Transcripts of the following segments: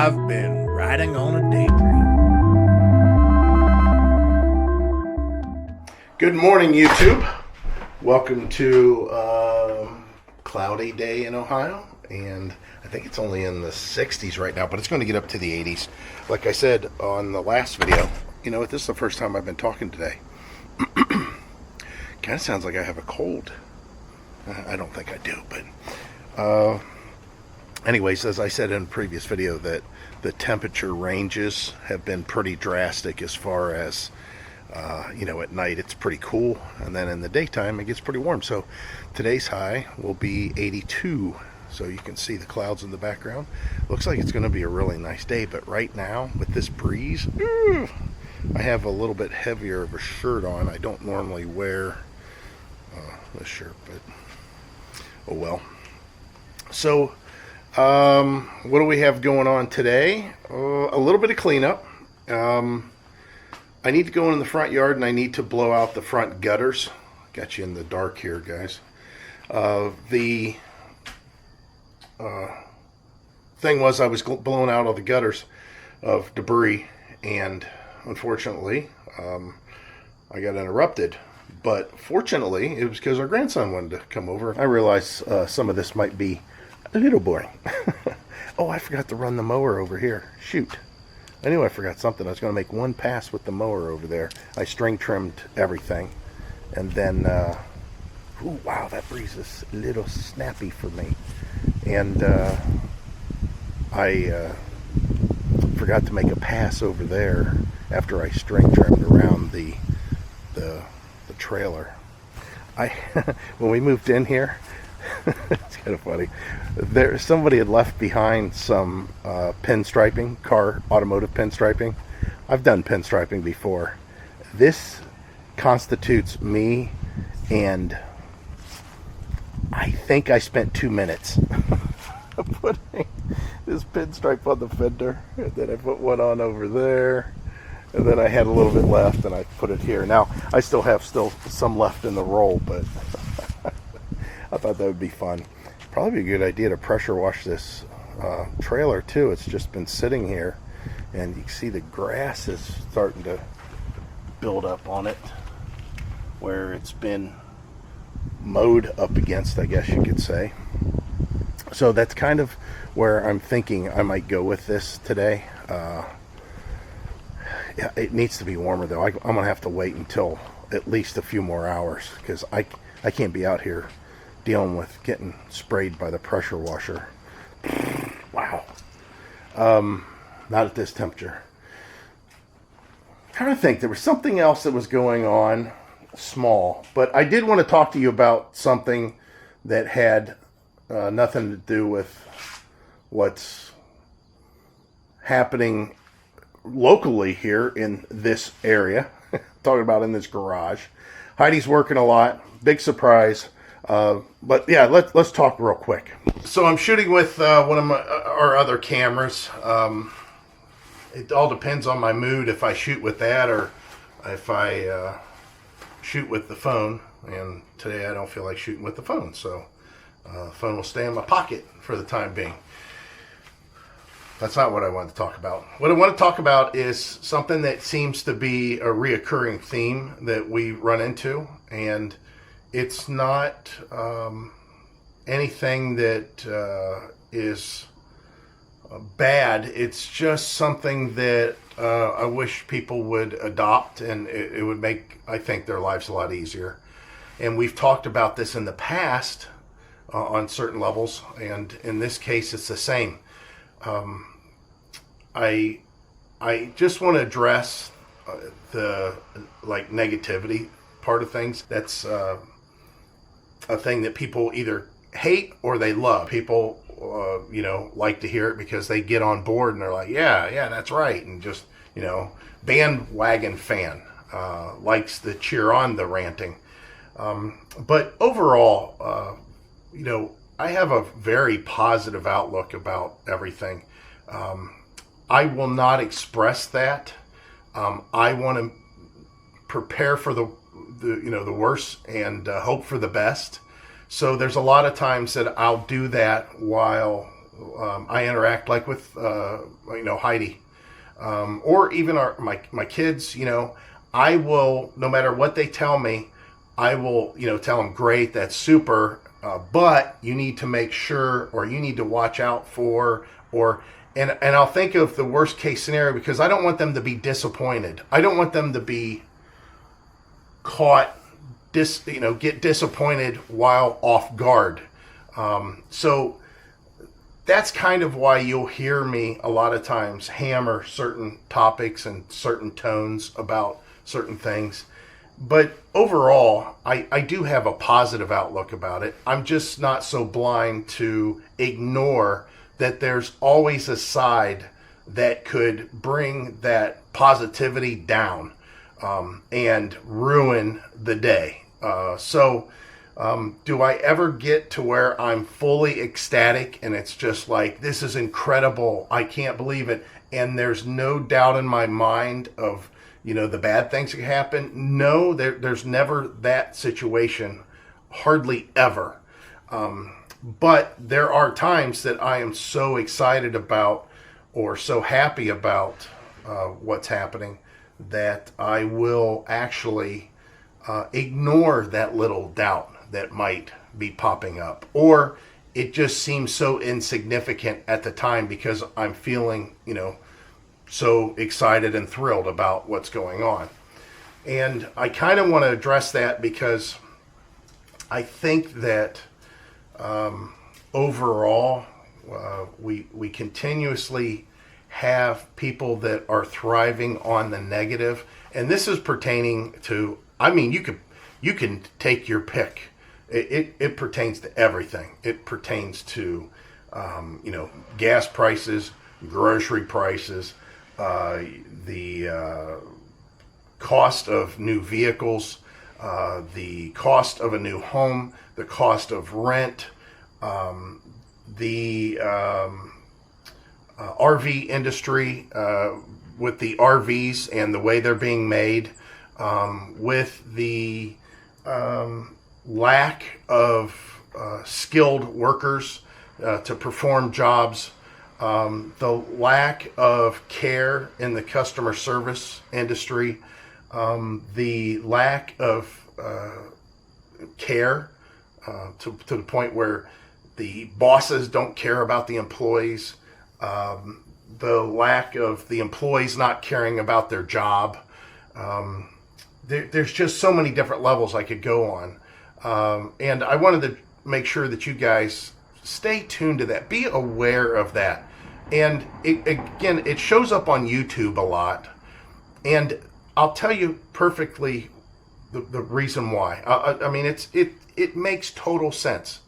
I've been riding on a daydream. Good morning, YouTube. Welcome to cloudy day in Ohio, and I think it's only in the 60s right now, but it's going to get up to the 80s. Like I said on the last video, you know what, this is the first time I've been talking today. Kind of sounds like I have a cold. I don't think I do, but anyways, as I said in a previous video, that the temperature ranges have been pretty drastic as far as you know, at night it's pretty cool, and then in the daytime it gets pretty warm. So today's high will be 82, so you can see the clouds in the background. Looks like it's going to be a really nice day, but right now with this breeze, I have a little bit heavier of a shirt on. I don't normally wear this shirt, but oh well. So what do we have going on today? A little bit of cleanup. I need to go in the front yard and I need to blow out the front gutters. Got you in the dark here, guys. The thing was, I was blowing out all the gutters of debris, and unfortunately I got interrupted. But fortunately, it was because our grandson wanted to come over. I realized some of this might be a little boring. Oh, I forgot to run the mower over here. Shoot. I knew I forgot something. I was going to make one pass with the mower over there. I string trimmed everything. And then, ooh, wow, that breeze is a little snappy for me. And I forgot to make a pass over there after I string trimmed around the trailer. When we moved in here, it's kind of funny. Somebody had left behind some pinstriping, automotive pinstriping. I've done pinstriping before. This constitutes me, and I think I spent 2 minutes putting this pinstripe on the fender, and then I put one on over there, and then I had a little bit left, and I put it here. Now I still have some left in the roll, but I thought that would be fun. Probably be a good idea to pressure wash this trailer too. It's just been sitting here, and you can see the grass is starting to build up on it where it's been mowed up against, I guess you could say. So that's kind of where I'm thinking I might go with this today. Yeah, it needs to be warmer though. I'm gonna have to wait until at least a few more hours, because I can't be out here dealing with getting sprayed by the pressure washer. Wow. Not at this temperature. I'm trying to think, there was something else that was going on, small, but I did want to talk to you about something that had nothing to do with what's happening locally here in this area. Talking about in this garage. Heidi's working a lot. Big surprise. But yeah, let's talk real quick. So I'm shooting with one of our other cameras. It all depends on my mood if I shoot with that or if I shoot with the phone. And today I don't feel like shooting with the phone, so the phone will stay in my pocket for the time being. That's not what I wanted to talk about. What I want to talk about is something that seems to be a reoccurring theme that we run into, and it's not anything that is bad. It's just something that I wish people would adopt, and it would make, I think, their lives a lot easier. And we've talked about this in the past on certain levels, and in this case it's the same. I just want to address the negativity part of things. That's a thing that people either hate or they love. People like to hear it because they get on board and they're like, yeah, that's right, and just, bandwagon fan, likes to cheer on the ranting. But overall, I have a very positive outlook about everything. I will not express that. I want to prepare for the worst and hope for the best. So there's a lot of times that I'll do that while I interact like with Heidi, or even my kids. I will, no matter what they tell me, I will tell them, great, that's super, but you need to make sure, or you need to watch out for, and I'll think of the worst case scenario, because I don't want them to be disappointed. I don't want them to be caught, get disappointed while off guard. So that's kind of why you'll hear me a lot of times hammer certain topics and certain tones about certain things. But overall, I do have a positive outlook about it. I'm just not so blind to ignore that there's always a side that could bring that positivity down, and ruin the day. Do I ever get to where I'm fully ecstatic and it's just like, this is incredible, I can't believe it, and there's no doubt in my mind of the bad things that happen? No, there's never that situation, hardly ever. But there are times that I am so excited about, or so happy about what's happening, that I will actually ignore that little doubt that might be popping up, or it just seems so insignificant at the time because I'm feeling so excited and thrilled about what's going on. And I kind of want to address that because I think that overall we continuously have people that are thriving on the negative, and this is pertaining to, you can take your pick. It pertains to everything. It pertains to gas prices, grocery prices, the cost of new vehicles, the cost of a new home, the cost of rent, the RV industry with the RVs and the way they're being made, with the lack of skilled workers to perform jobs, the lack of care in the customer service industry, the lack of care to the point where the bosses don't care about the employees, the lack of the employees not caring about their job. There's just so many different levels I could go on. And I wanted to make sure that you guys stay tuned to that. Be aware of that. And it shows up on YouTube a lot. And I'll tell you perfectly the reason why. It makes total sense.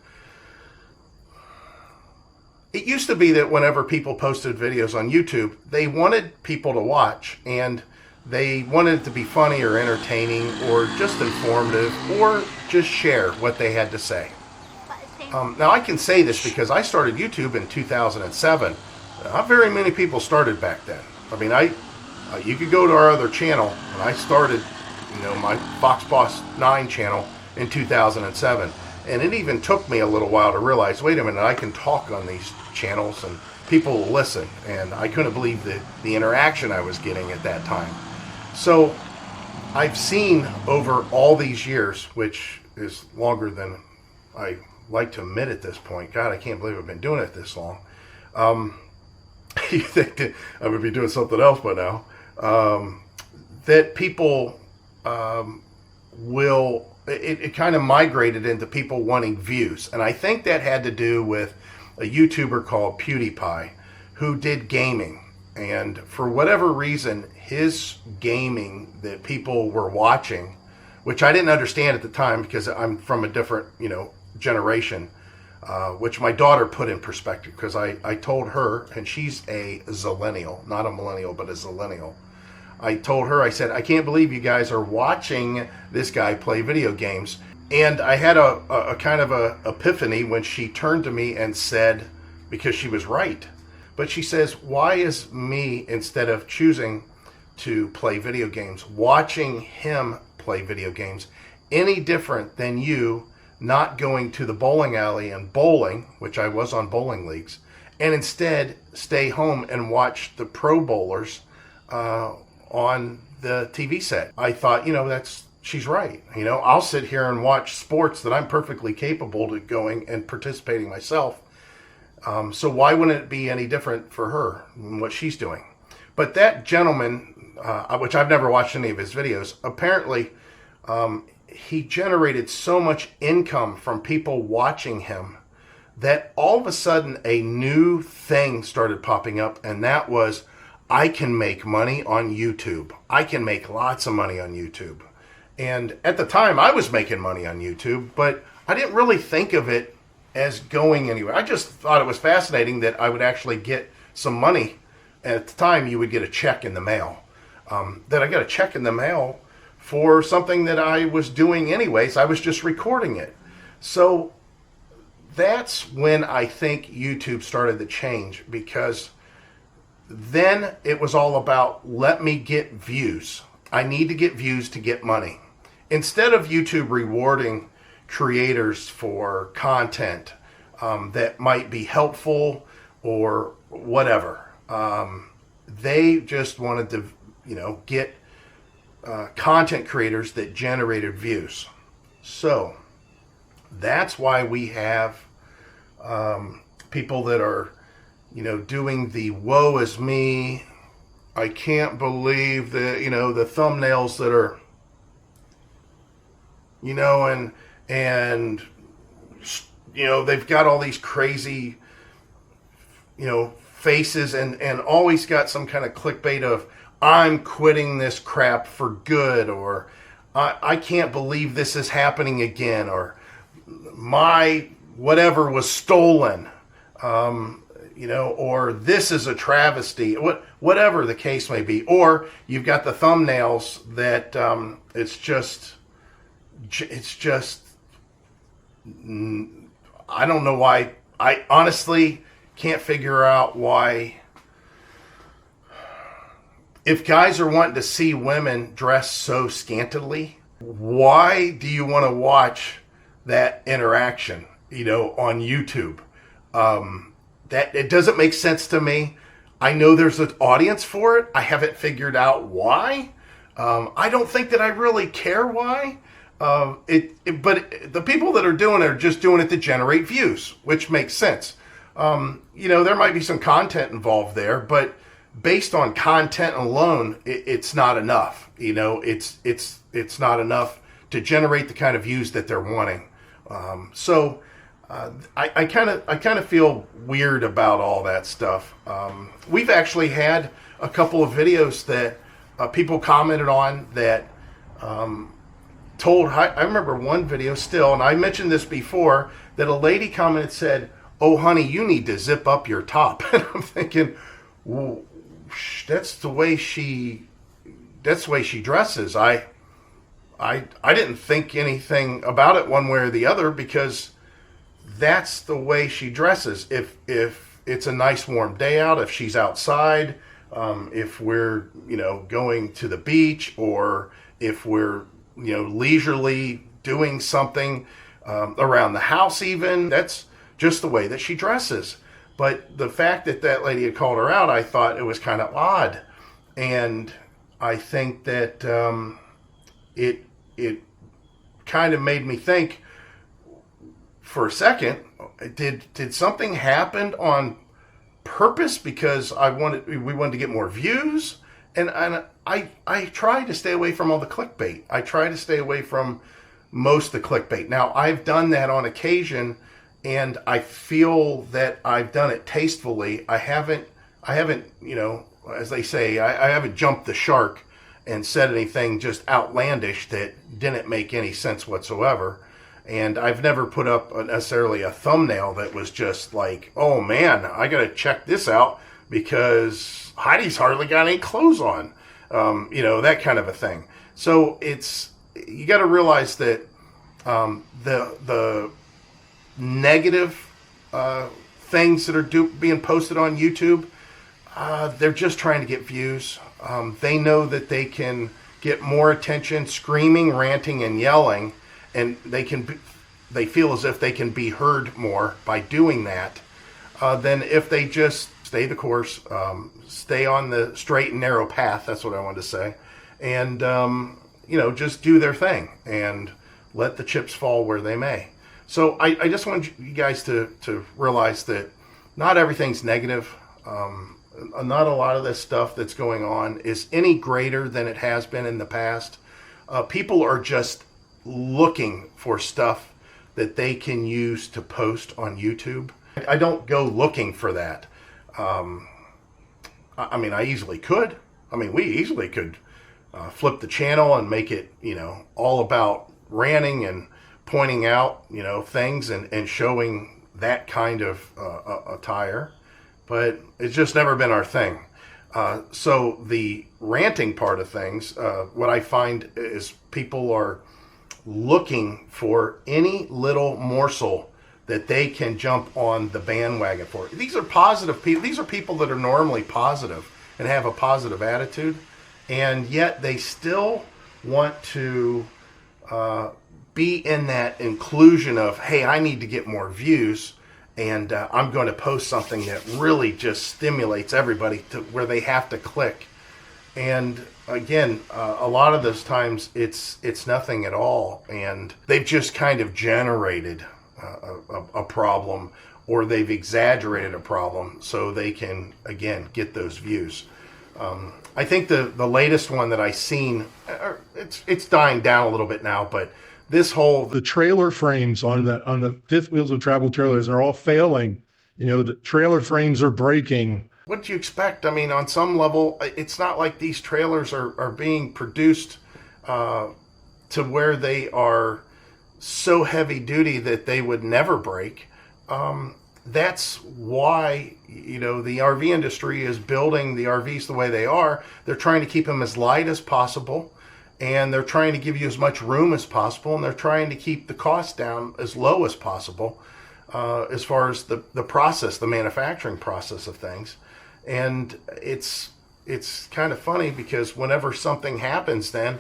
It used to be that whenever people posted videos on YouTube, they wanted people to watch, and they wanted it to be funny or entertaining or just informative or just share what they had to say. Now I can say this because I started YouTube in 2007. Not very many people started back then. You could go to our other channel, and I started, my Fox Boss 9 channel in 2007. And it even took me a little while to realize, wait a minute, I can talk on these channels and people will listen. And I couldn't believe the interaction I was getting at that time. So I've seen over all these years, which is longer than I like to admit at this point. God, I can't believe I've been doing it this long. You think that I would be doing something else by now. That people will... It kind of migrated into people wanting views. And I think that had to do with a YouTuber called PewDiePie who did gaming. And for whatever reason, his gaming that people were watching, which I didn't understand at the time because I'm from a different, generation, which my daughter put in perspective, because I told her, and she's a zillennial, not a millennial, but a zillennial. I told her, I said, I can't believe you guys are watching this guy play video games. And I had a kind of a epiphany when she turned to me and said, because she was right, but she says, why is me, instead of choosing to play video games, watching him play video games, any different than you not going to the bowling alley and bowling, which I was on bowling leagues, and instead stay home and watch the Pro Bowlers on the TV set. I thought, she's right. I'll sit here and watch sports that I'm perfectly capable of going and participating myself. So why wouldn't it be any different for her and what she's doing? But that gentleman, which I've never watched any of his videos, apparently he generated so much income from people watching him that all of a sudden a new thing started popping up, and that was, I can make money on YouTube. I can make lots of money on YouTube. And at the time, I was making money on YouTube, but I didn't really think of it as going anywhere. I just thought it was fascinating that I would actually get some money. At the time, you would get a check in the mail. That I got a check in the mail for something that I was doing anyways. I was just recording it. So that's when I think YouTube started to change, because then it was all about, let me get views. I need to get views to get money. Instead of YouTube rewarding creators for content that might be helpful or whatever, they just wanted to, get content creators that generated views. So that's why we have people that are, doing the woe is me. I can't believe that, the thumbnails that are, and they've got all these crazy, faces and always got some kind of clickbait of, I'm quitting this crap for good, or I can't believe this is happening again, or my whatever was stolen, or this is a travesty, whatever the case may be. Or you've got the thumbnails that it's just I don't know why. I honestly can't figure out why. If guys are wanting to see women dress so scantily, why do you want to watch that interaction, on YouTube? That it doesn't make sense to me. I know there's an audience for it. I haven't figured out why. I don't think that I really care why. But the people that are doing it are just doing it to generate views, which makes sense. There might be some content involved there, but based on content alone, it's not enough. It's not enough to generate the kind of views that they're wanting. I kind of feel weird about all that stuff. We've actually had a couple of videos that people commented on that I remember one video still, and I mentioned this before, that a lady commented, said, "Oh honey, you need to zip up your top." And I'm thinking, well, that's the way she dresses. I didn't think anything about it one way or the other, because that's the way she dresses. If it's a nice warm day out, if she's outside, if we're going to the beach, or if we're leisurely doing something around the house, even, that's just the way that she dresses. But the fact that that lady had called her out, I thought it was kind of odd. And I think that it kind of made me think for a second, did something happen on purpose because we wanted to get more views? And I try to stay away from all the clickbait. I try to stay away from most of the clickbait. Now, I've done that on occasion, and I feel that I've done it tastefully. I haven't, as they say, I haven't jumped the shark and said anything just outlandish that didn't make any sense whatsoever. And I've never put up necessarily a thumbnail that was just like, oh man, I got to check this out because Heidi's hardly got any clothes on. That kind of a thing. So you got to realize that the negative things that are being posted on YouTube, they're just trying to get views. They know that they can get more attention screaming, ranting, and yelling, and they feel as if they can be heard more by doing that. than if they just stay the course, stay on the straight and narrow path. That's what I wanted to say. And, just do their thing and let the chips fall where they may. So I just want you guys to realize that not everything's negative. Not a lot of this stuff that's going on is any greater than it has been in the past. People are just looking for stuff that they can use to post on YouTube. I don't go looking for that. I easily could. We easily could flip the channel and make it, all about ranting and pointing out, things and showing that kind of attire. But it's just never been our thing. So the ranting part of things, what I find is people are looking for any little morsel that they can jump on the bandwagon for. These are positive people. These are people that are normally positive and have a positive attitude, and yet they still want to be in that inclusion of, hey, I need to get more views, and I'm going to post something that really just stimulates everybody to where they have to click. And again, a lot of those times it's nothing at all, and they've just kind of generated a problem, or they've exaggerated a problem so they can again get those views. I think the latest one that I seen, it's dying down a little bit now, but the trailer frames on the fifth wheels of travel trailers are all failing. The trailer frames are breaking. What do you expect? On some level, it's not like these trailers are being produced to where they are so heavy duty that they would never break. That's why, the RV industry is building the RVs the way they are. They're trying to keep them as light as possible, and they're trying to give you as much room as possible, and they're trying to keep the cost down as low as possible, as far as the process, the manufacturing process of things. And it's kind of funny because whenever something happens, then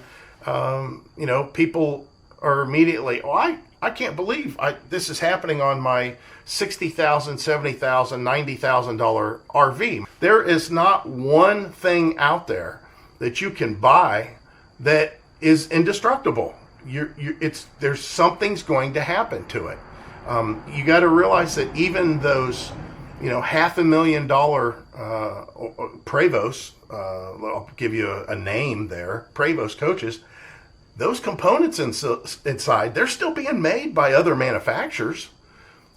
people are immediately, I can't believe this is happening on my $60,000, $70,000, $90,000 RV. There is not one thing out there that you can buy that is indestructible. There's something's going to happen to it. You got to realize that even those, $500,000 Prevost, I'll give you a name there, Prevost coaches, those components inside, they're still being made by other manufacturers.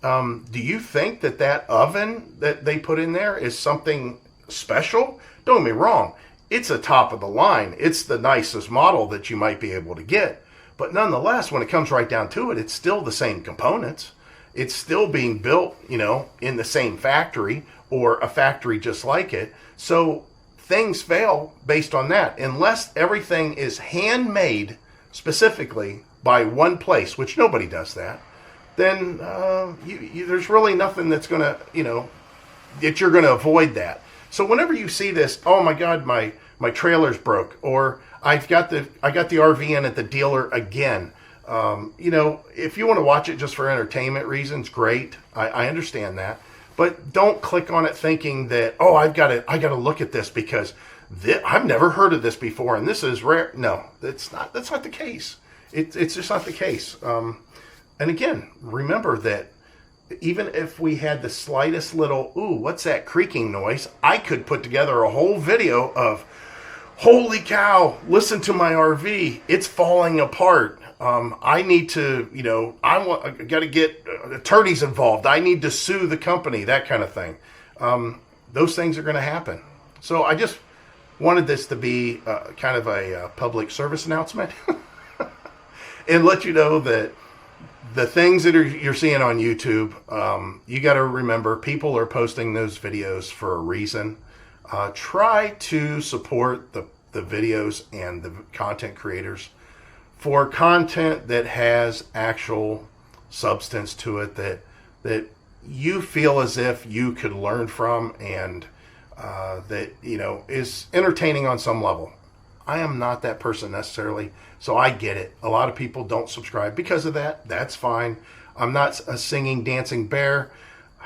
Do you think that oven that they put in there is something special? Don't get me wrong. It's a top of the line. It's the nicest model that you might be able to get. But nonetheless, when it comes right down to it, it's still the same components. It's still being built, in the same factory or a factory just like it. So things fail based on that. Unless everything is handmade specifically by one place, which nobody does that, then there's really nothing that's going to, that you're going to avoid that. So whenever you see this, oh my God, my trailer's broke, or I got the RV in at the dealer again. If you want to watch it just for entertainment reasons, great. I understand that, but don't click on it thinking that, oh, I got to look at this because I've never heard of this before and this is rare. No, that's not the case. It's just not the case. And again, remember that even if we had the slightest little, ooh, what's that creaking noise? I could put together a whole video of, holy cow, listen to my RV. It's falling apart. I need to, I got to get attorneys involved. I need to sue the company, that kind of thing. Those things are going to happen. So I just wanted this to be kind of a public service announcement and let you know that the things that you're seeing on YouTube, you got to remember people are posting those videos for a reason. Try to support the videos and the content creators for content that has actual substance to it, that you feel as if you could learn from, and that is entertaining on some level. I am not that person necessarily, so I get it. A lot of people don't subscribe because of that. That's fine. I'm not a singing, dancing bear.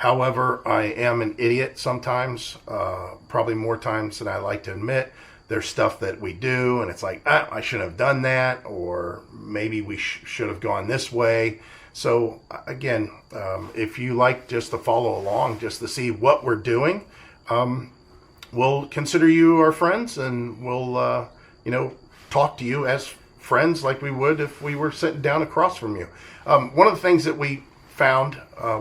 However, I am an idiot sometimes, probably more times than I like to admit. There's stuff that we do, and it's like, I shouldn't have done that, or maybe we should have gone this way. So again, if you like just to follow along, just to see what we're doing, we'll consider you our friends, and we'll, talk to you as friends like we would if we were sitting down across from you. One of the things that we found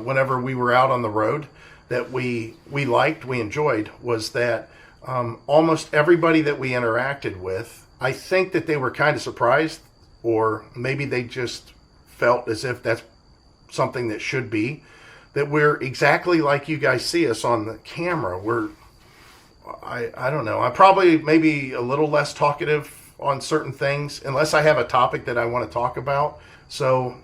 whenever we were out on the road that we liked, we enjoyed, was that almost everybody that we interacted with, I think that they were kind of surprised, or maybe they just felt as if that's something that should be, that we're exactly like you guys see us on the camera. I don't know, I'm probably maybe a little less talkative on certain things, unless I have a topic that I want to talk about. So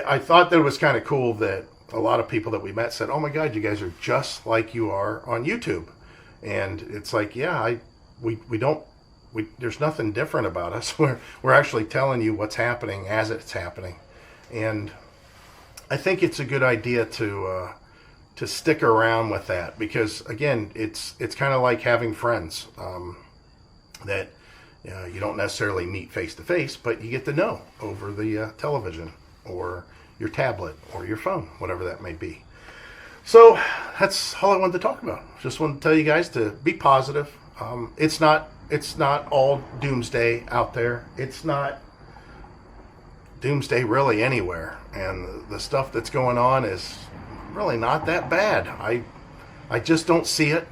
I thought that it was kind of cool that a lot of people that we met said, oh my God, you guys are just like you are on YouTube. And it's like, yeah, there's nothing different about us. We're actually telling you what's happening as it's happening. And I think it's a good idea to stick around with that, because again, it's kind of like having friends that you don't necessarily meet face to face, but you get to know over the television or your tablet or your phone, whatever that may be. So that's all I wanted to talk about. Just wanted to tell you guys to be positive. It's not all doomsday out there. It's not doomsday really anywhere, and the stuff that's going on is really not that bad. I just don't see it.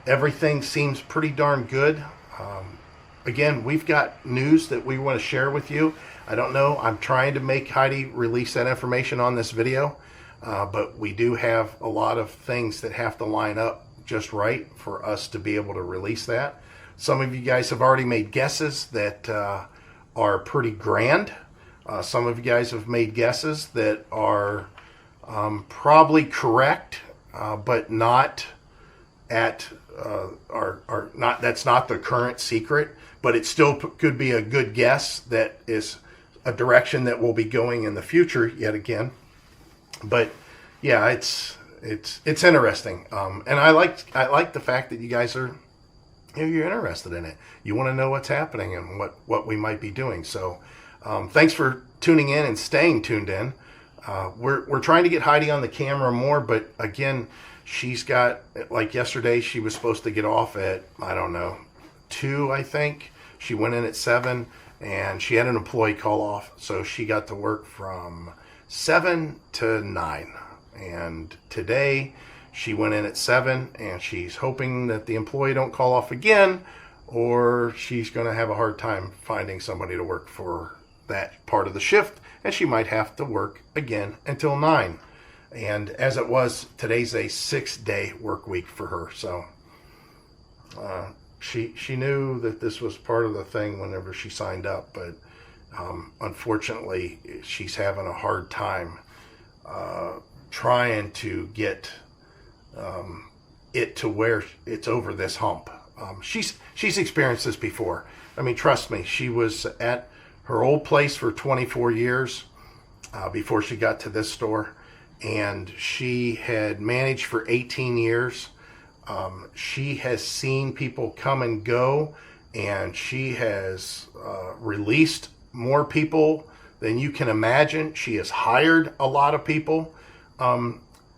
Everything seems pretty darn good. Again, we've got news that we want to share with you. I don't know, I'm trying to make Heidi release that information on this video, but we do have a lot of things that have to line up just right for us to be able to release that. Some of you guys have already made guesses that are pretty grand. Some of you guys have made guesses that are probably correct, but not at that's not the current secret, but it still could be a good guess that is a direction that we'll be going in the future yet again. But yeah, it's interesting, and I like the fact that you guys are, you're interested in it. You want to know what's happening and what we might be doing. So thanks for tuning in and staying tuned in. We're trying to get Heidi on the camera more, but again, she's got, like yesterday, she was supposed to get off at, I don't know, 2, I think. She went in at 7, and she had an employee call off, so she got to work from 7 to 9. And today, she went in at 7, and she's hoping that the employee don't call off again, or she's going to have a hard time finding somebody to work for that part of the shift, and she might have to work again until 9. And as it was, today's a 6-day work week for her. So she knew that this was part of the thing whenever she signed up, but unfortunately, she's having a hard time trying to get it to where it's over this hump. She's experienced this before. I mean, trust me, she was at her old place for 24 years before she got to this store. And she had managed for 18 years. She has seen people come and go, and she has released more people than you can imagine. She has hired a lot of people.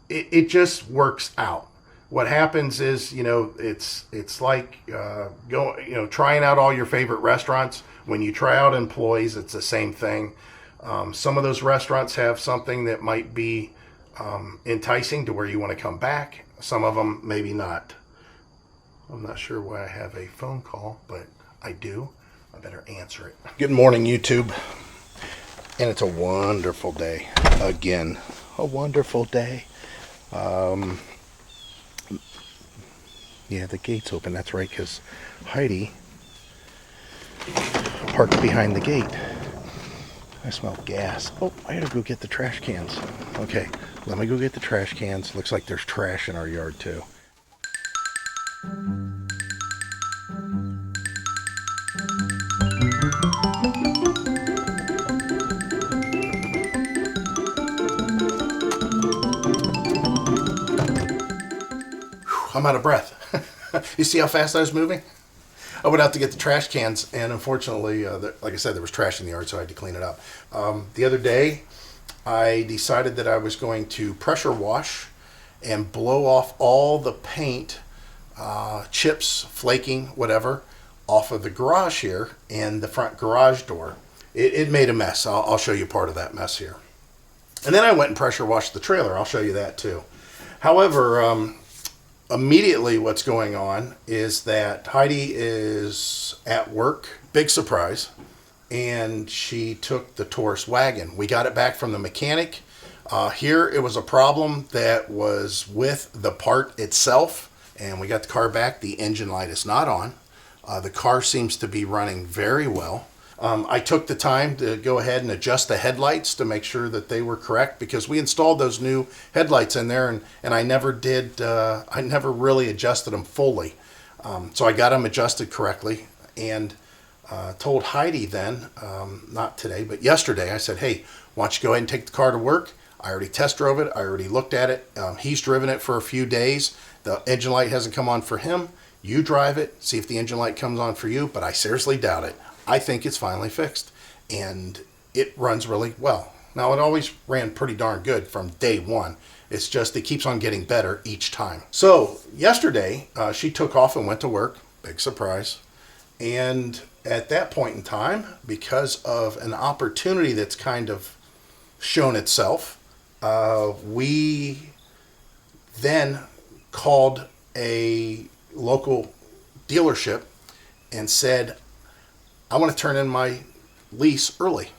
It just works out. What happens is, it's like trying out all your favorite restaurants. When you try out employees, it's the same thing. Some of those restaurants have something that might be enticing to where you want to come back. Some of them maybe not. I'm not sure why I have a phone call, but I do. I better answer it. Good morning, YouTube. And it's a wonderful day. Again, a wonderful day. Yeah, the gate's open. That's right, because Heidi parked behind the gate. I smell gas. Oh, I gotta go get the trash cans. Okay, let me go get the trash cans. Looks like there's trash in our yard too. I'm out of breath. You see how fast I was moving? I went out to get the trash cans, and unfortunately, like I said, there was trash in the yard, so I had to clean it up. The other day, I decided that I was going to pressure wash and blow off all the paint, chips, flaking, whatever, off of the garage here and the front garage door. It made a mess. I'll show you part of that mess here. And then I went and pressure washed the trailer. I'll show you that too. However, immediately what's going on is that Heidi is at work, big surprise, and she took the Taurus wagon. We got it back from the mechanic. Here it was a problem that was with the part itself, and we got the car back. The engine light is not on. The car seems to be running very well. I took the time to go ahead and adjust the headlights to make sure that they were correct, because we installed those new headlights in there, and I never did, I never really adjusted them fully. So I got them adjusted correctly, and told Heidi then, not today, but yesterday, I said, hey, why don't you go ahead and take the car to work? I already test drove it. I already looked at it. He's driven it for a few days. The engine light hasn't come on for him. You drive it, see if the engine light comes on for you, but I seriously doubt it. I think it's finally fixed, and it runs really well. Now, it always ran pretty darn good from day one. It's just it keeps on getting better each time. So yesterday, she took off and went to work. Big surprise. And at that point in time, because of an opportunity that's kind of shown itself, we then called a local dealership and said, I want to turn in my lease early.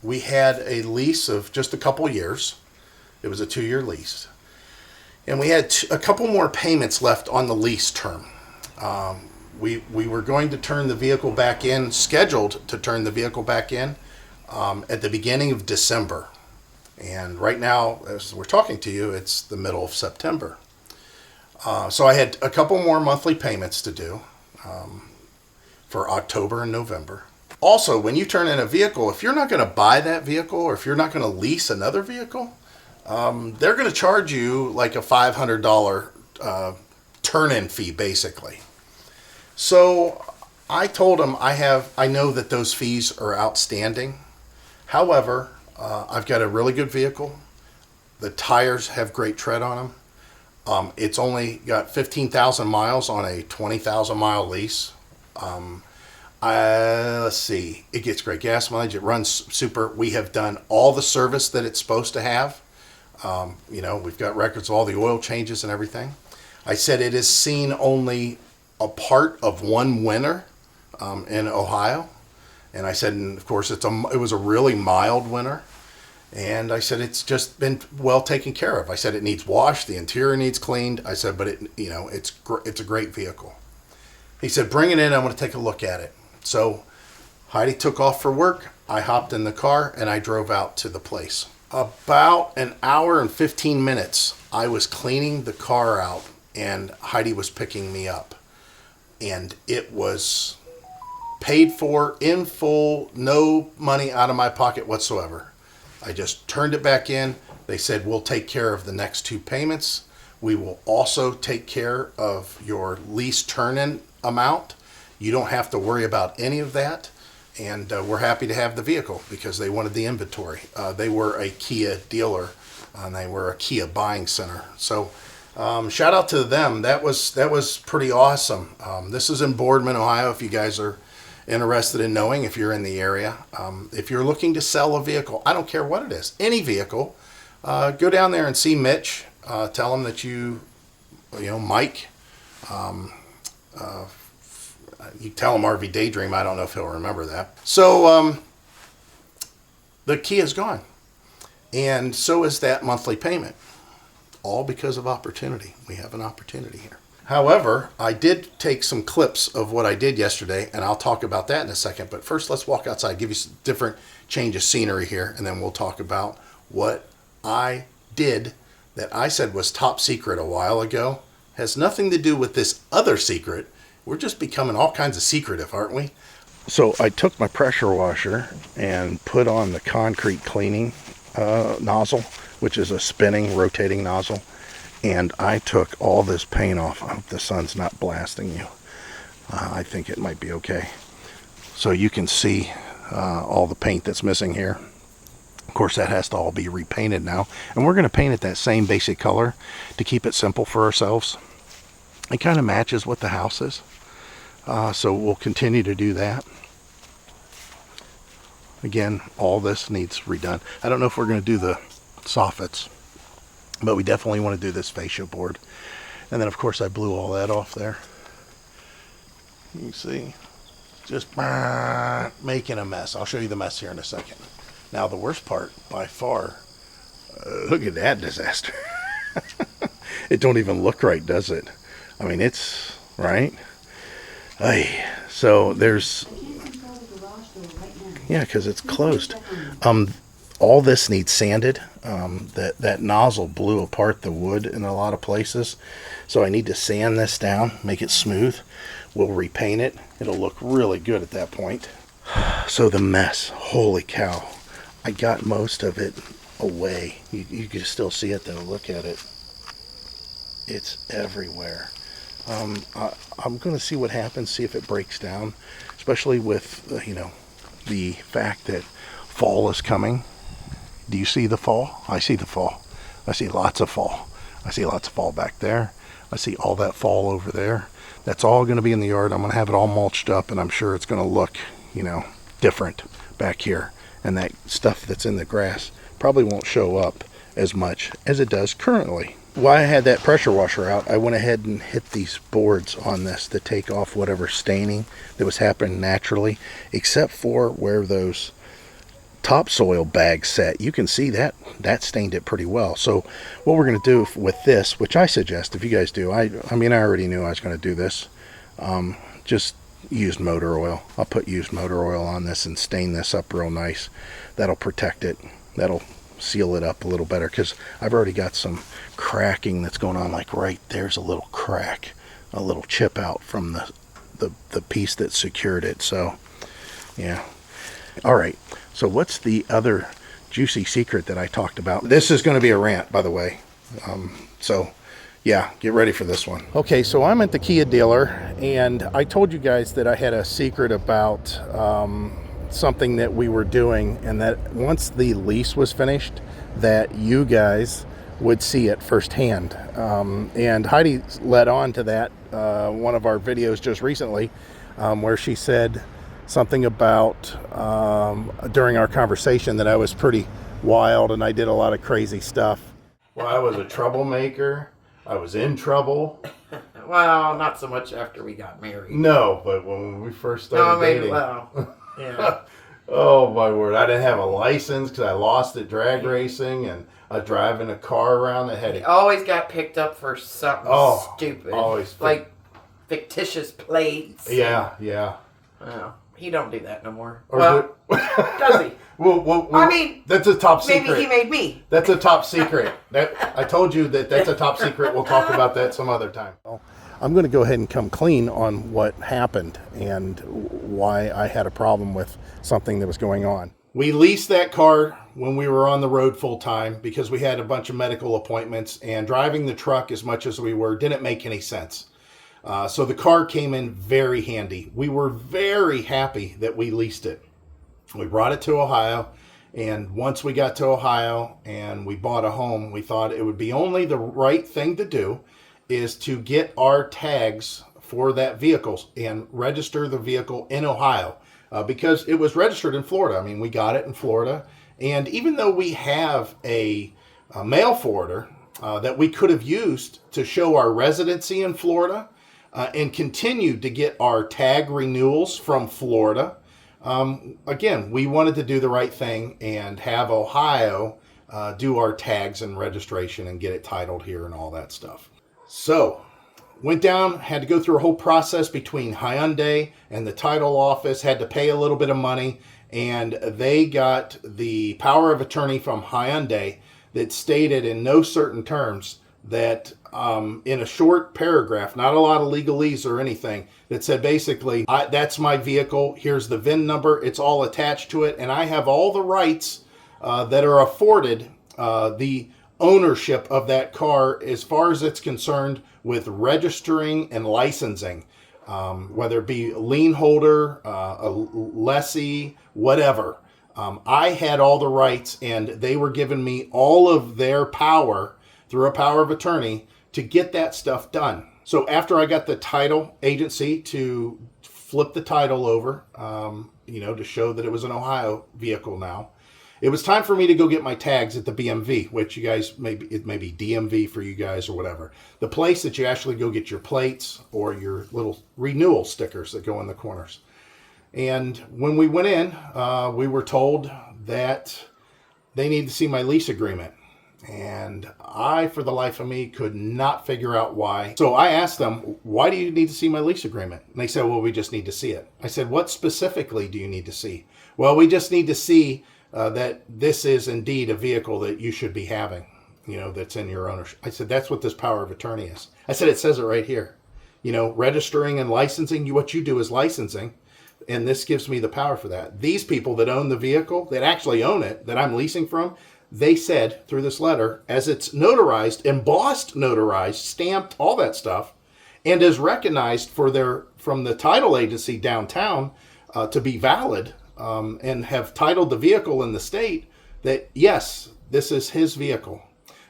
We had a lease of just a couple years. It was a 2-year lease. And we had a couple more payments left on the lease term. We were going to turn the vehicle back in, scheduled to turn the vehicle back in at the beginning of December. And right now, as we're talking to you, it's the middle of September. So I had a couple more monthly payments to do for October and November. Also, when you turn in a vehicle, if you're not going to buy that vehicle, or if you're not going to lease another vehicle, they're going to charge you like a $500 turn-in fee, basically. So I told them I know that those fees are outstanding. However, I've got a really good vehicle. The tires have great tread on them. It's only got 15,000 miles on a 20,000 mile lease. Let's see. It gets great gas mileage. It runs super. We have done all the service that it's supposed to have. We've got records of all the oil changes and everything. I said it has seen only a part of one winter in Ohio. And I said, and of course, it was a really mild winter. And I said, it's just been well taken care of. I said, it needs washed. The interior needs cleaned. I said, but it's a great vehicle. He said, bring it in. I'm going to take a look at it. So Heidi took off for work. I hopped in the car and I drove out to the place. About an hour and 15 minutes, I was cleaning the car out and Heidi was picking me up. And it was paid for in full, no money out of my pocket whatsoever. I just turned it back in. They said, we'll take care of the next 2 payments. We will also take care of your lease turn-in amount. You don't have to worry about any of that. And we're happy to have the vehicle because they wanted the inventory. They were a Kia dealer and they were a Kia buying center. So shout out to them. That was pretty awesome. This is in Boardman, Ohio, if you guys are interested in knowing, if you're in the area. If you're looking to sell a vehicle, I don't care what it is, any vehicle, go down there and see Mitch. Tell him that Mike, you tell him RVDaydream. I don't know if he'll remember that. So the key is gone. And so is that monthly payment. All because of opportunity. We have an opportunity here. However, I did take some clips of what I did yesterday, and I'll talk about that in a second. But first, let's walk outside, give you some different change of scenery here, and then we'll talk about what I did that I said was top secret a while ago. Has nothing to do with this other secret. We're just becoming all kinds of secretive, aren't we? So I took my pressure washer and put on the concrete cleaning nozzle, which is a spinning, rotating nozzle. And I took all this paint off. I hope the sun's not blasting you. I think it might be okay. So you can see all the paint that's missing here. Of course, that has to all be repainted now. And we're going to paint it that same basic color to keep it simple for ourselves. It kind of matches what the house is. So we'll continue to do that. Again, all this needs redone. I don't know if we're going to do the soffits, but we definitely want to do this fascia board. And then, of course, I blew all that off there. You can see, just making a mess. I'll show you the mess here in a second. Now, the worst part, by far, look at that disaster. It don't even look right, does it? I mean, it's, right? So there's, yeah, because it's closed. All this needs sanded. That nozzle blew apart the wood in a lot of places. So I need to sand this down, make it smooth. We'll repaint it. It'll look really good at that point. So the mess, holy cow. I got most of it away. You can still see it though, look at it. It's everywhere. I'm going to see what happens, see if it breaks down, especially with, the fact that fall is coming. Do you see the fall? I see the fall. I see lots of fall. I see lots of fall back there. I see all that fall over there. That's all going to be in the yard. I'm going to have it all mulched up, and I'm sure it's going to look, different back here. And that stuff that's in the grass probably won't show up as much as it does currently. While I had that pressure washer out, I went ahead and hit these boards on this to take off whatever staining that was happening naturally, except for where those topsoil bags set. You can see that stained it pretty well. So what we're going to do with this, which I suggest if you guys do, I mean, I already knew I was going to do this, just used motor oil. I'll put used motor oil on this and stain this up real nice. That'll protect it. That'll seal it up a little better, because I've already got some cracking that's going on. Like right there's a little crack, a little chip out from the piece that secured it. So yeah. All right, so what's the other juicy secret that I talked about? This is going to be a rant, by the way. So yeah, get ready for this one. Okay, so I'm at the Kia dealer, and I told you guys that I had a secret about something that we were doing, and that once the lease was finished, that you guys would see it firsthand. And Heidi led on to that one of our videos just recently, where she said something about during our conversation that I was pretty wild and I did a lot of crazy stuff. Well, I was a troublemaker. I was in trouble. Well, not so much after we got married. No, but when we first started dating. Well, yeah. Oh my word! I didn't have a license because I lost at drag racing, and I was driving a car around that had. He always got picked up for something stupid, always like fictitious plates. Yeah, yeah. Well, he don't do that no more. Or well, does he? Well, I mean, that's a top secret. Maybe he made me. That's a top secret. I told you that's a top secret. We'll talk about that some other time. I'm going to go ahead and come clean on what happened and why I had a problem with something that was going on. We leased that car when we were on the road full time because we had a bunch of medical appointments, and driving the truck as much as we were didn't make any sense. So the car came in very handy. We were very happy that we leased it. We brought it to Ohio, and once we got to Ohio and we bought a home, we thought it would be only the right thing to do is to get our tags for that vehicle and register the vehicle in Ohio, because it was registered in Florida. I mean, we got it in Florida, and even though we have a mail forwarder that we could have used to show our residency in Florida and continue to get our tag renewals from Florida, again, we wanted to do the right thing and have Ohio do our tags and registration and get it titled here and all that stuff. So, went down, had to go through a whole process between Hyundai and the title office, had to pay a little bit of money, and they got the power of attorney from Hyundai that stated in no certain terms that in a short paragraph, not a lot of legalese or anything, that said basically, that's my vehicle, here's the VIN number, it's all attached to it, and I have all the rights that are afforded the ownership of that car as far as it's concerned with registering and licensing, whether it be a lien holder, a lessee, whatever. I had all the rights, and they were giving me all of their power through a power of attorney to get that stuff done. So after I got the title agency to flip the title over, to show that it was an Ohio vehicle now, it was time for me to go get my tags at the BMV, which you guys, it may be DMV for you guys or whatever. The place that you actually go get your plates or your little renewal stickers that go in the corners. And when we went in, we were told that they needed to see my lease agreement. And I, for the life of me, could not figure out why. So I asked them, why do you need to see my lease agreement? And they said, well, we just need to see it. I said, what specifically do you need to see? Well, we just need to see that this is indeed a vehicle that you should be having, that's in your ownership. I said, that's what this power of attorney is. I said, it says it right here. Registering and licensing, what you do is licensing. And this gives me the power for that. These people that own the vehicle, that actually own it, that I'm leasing from, they said through this letter, as it's notarized, embossed, notarized, stamped, all that stuff, and is recognized from the title agency downtown to be valid, and have titled the vehicle in the state, that yes, this is his vehicle.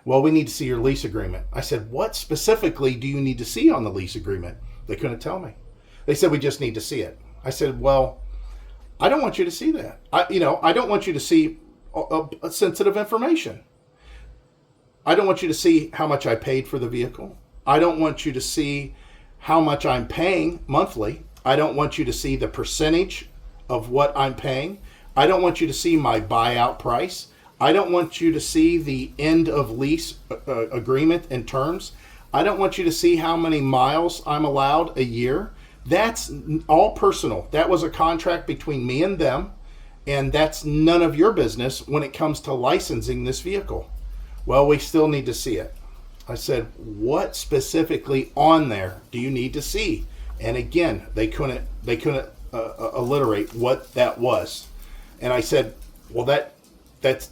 Well, we need to see your lease agreement. I said, what specifically do you need to see on the lease agreement? They couldn't tell me. They said, we just need to see it. I said, well, I don't want you to see that. I don't want you to see sensitive information. I don't want you to see how much I paid for the vehicle. I don't want you to see how much I'm paying monthly. I don't want you to see the percentage of what I'm paying. I don't want you to see my buyout price. I don't want you to see the end of lease agreement and terms. I don't want you to see how many miles I'm allowed a year. That's all personal. That was a contract between me and them, and that's none of your business when it comes to licensing this vehicle. Well, we still need to see it. I said, what specifically on there do you need to see? And again, they couldn't alliterate what that was. And I said, well, that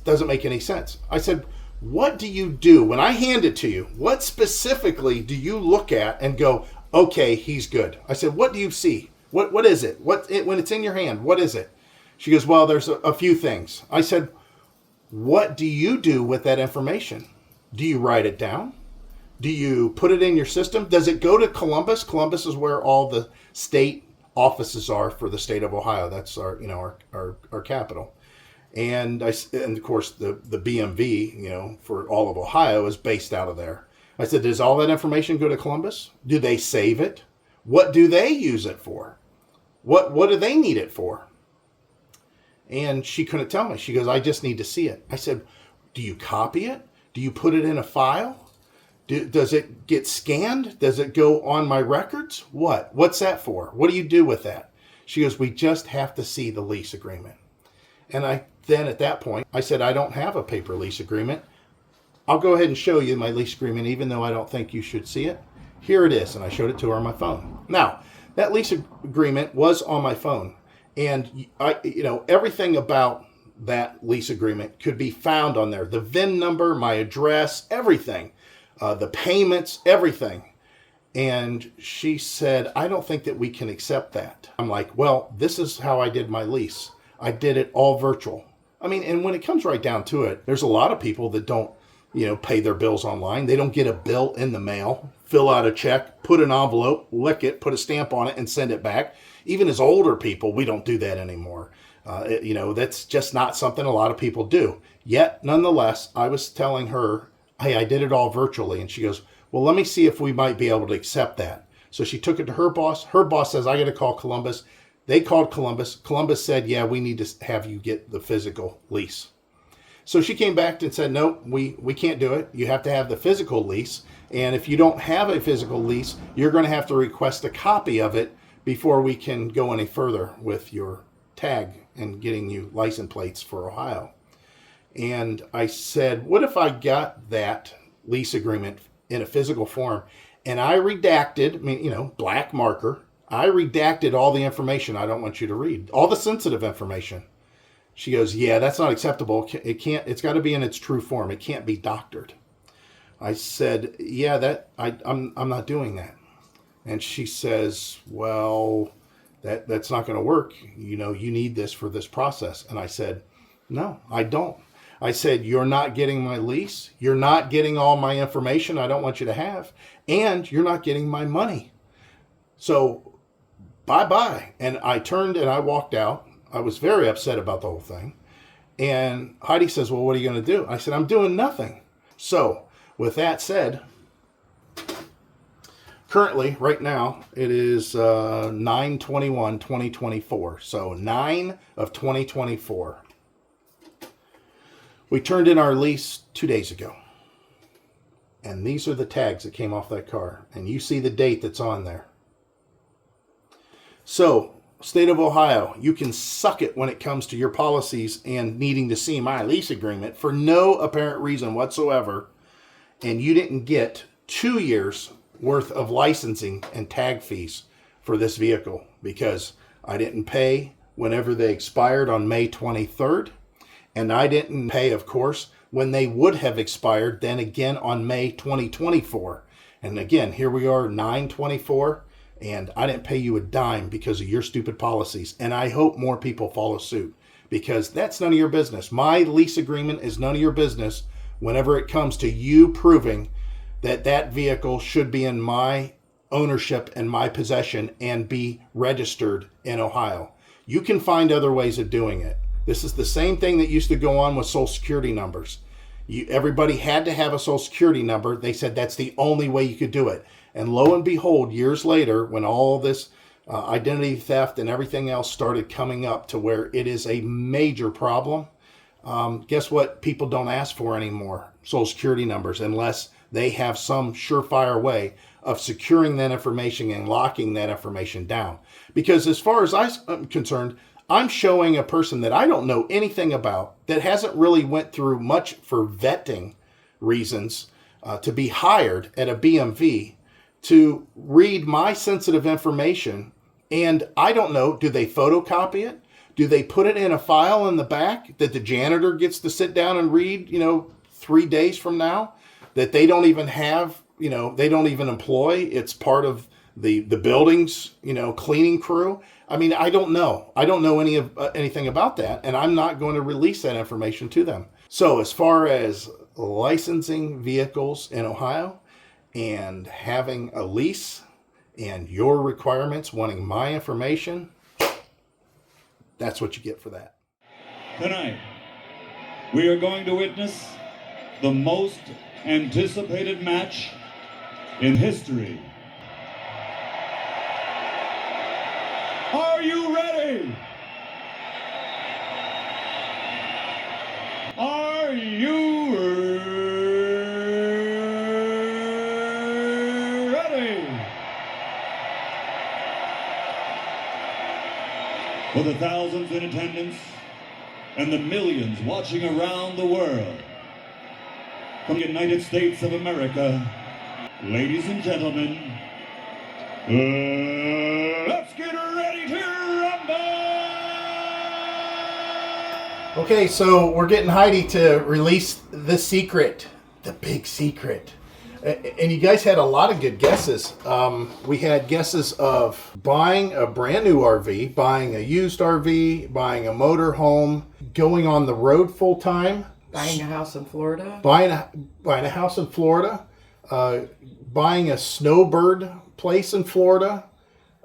doesn't make any sense. I said, what do you do when I hand it to you? What specifically do you look at and go, okay, he's good? I said, what do you see? What is it? When it's in your hand, what is it? She goes, well, there's a few things. I said, what do you do with that information? Do you write it down? Do you put it in your system? Does it go to Columbus? Columbus is where all the state offices are for the state of Ohio. That's our capital. And of course the BMV, for all of Ohio is based out of there. I said, does all that information go to Columbus? Do they save it? What do they use it for? What do they need it for? And she couldn't tell me. She goes, I just need to see it. I said, do you copy it? Do you put it in a file? Does it get scanned? Does it go on my records? What's that for? What do you do with that? She goes, we just have to see the lease agreement. And then at that point, I said, I don't have a paper lease agreement. I'll go ahead and show you my lease agreement, even though I don't think you should see it. Here it is. And I showed it to her on my phone. Now, that lease agreement was on my phone. And everything about that lease agreement could be found on there. The VIN number, my address, everything. The payments, everything. And she said, I don't think that we can accept that. I'm like, well, this is how I did my lease. I did it all virtual. I mean, and when it comes right down to it, there's a lot of people that don't, pay their bills online. They don't get a bill in the mail, fill out a check, put an envelope, lick it, put a stamp on it, and send it back. Even as older people, we don't do that anymore. That's just not something a lot of people do. Yet, nonetheless, I was telling her, hey, I did it all virtually. And she goes, well, let me see if we might be able to accept that. So she took it to her boss. Her boss says, I got to call Columbus. They called Columbus. Columbus said, yeah, we need to have you get the physical lease. So she came back and said, no, we can't do it. You have to have the physical lease. And if you don't have a physical lease, you're going to have to request a copy of it before we can go any further with your tag and getting you license plates for Ohio. And I said, what if I got that lease agreement in a physical form and I redacted, black marker, I redacted all the information I don't want you to read, all the sensitive information. She goes, yeah, that's not acceptable. It's got to be in its true form. It can't be doctored. I said, yeah, I'm not doing that. And she says, well, that's not going to work. You know, you need this for this process. And I said, no, I don't. I said, you're not getting my lease. You're not getting all my information I don't want you to have. And you're not getting my money. So bye-bye. And I turned and I walked out. I was very upset about the whole thing. And Heidi says, well, what are you going to do? I said, I'm doing nothing. So with that said, currently, right now, it is 9/21/2024. So 9 of 2024. We turned in our lease 2 days ago. And these are the tags that came off that car. And you see the date that's on there. So, state of Ohio, you can suck it when it comes to your policies and needing to see my lease agreement for no apparent reason whatsoever. And you didn't get 2 years worth of licensing and tag fees for this vehicle because I didn't pay whenever they expired on May 23rd. And I didn't pay, of course, when they would have expired then again on May 2024. And again, here we are, 9/24, and I didn't pay you a dime because of your stupid policies. And I hope more people follow suit because that's none of your business. My lease agreement is none of your business whenever it comes to you proving that that vehicle should be in my ownership and my possession and be registered in Ohio. You can find other ways of doing it. This is the same thing that used to go on with Social Security numbers. Everybody had to have a Social Security number. They said that's the only way you could do it. And lo and behold, years later, when all this identity theft and everything else started coming up to where it is a major problem, guess what people don't ask for anymore? Social Security numbers, unless they have some surefire way of securing that information and locking that information down. Because as far as I'm concerned, I'm showing a person that I don't know anything about, that hasn't really went through much for vetting reasons to be hired at a BMV to read my sensitive information. And I don't know, do they photocopy it? Do they put it in a file in the back that the janitor gets to sit down and read, 3 days from now? That they don't even have, they don't even employ. It's part of the building's, cleaning crew. I mean, I don't know. I don't know anything about that, and I'm not going to release that information to them. So as far as licensing vehicles in Ohio and having a lease and your requirements wanting my information, that's what you get for that. Tonight, we are going to witness the most anticipated match in history. Are you ready? Are you ready? For the thousands in attendance and the millions watching around the world, from the United States of America, ladies and gentlemen, let's get ready to rumble! Okay, so we're getting Heidi to release the secret, the big secret. And you guys had a lot of good guesses. We had guesses of buying a brand new RV, buying a used RV, buying a motor home, going on the road full time. Buying a house in Florida. Buying a house in Florida. Buying a snowbird place in Florida.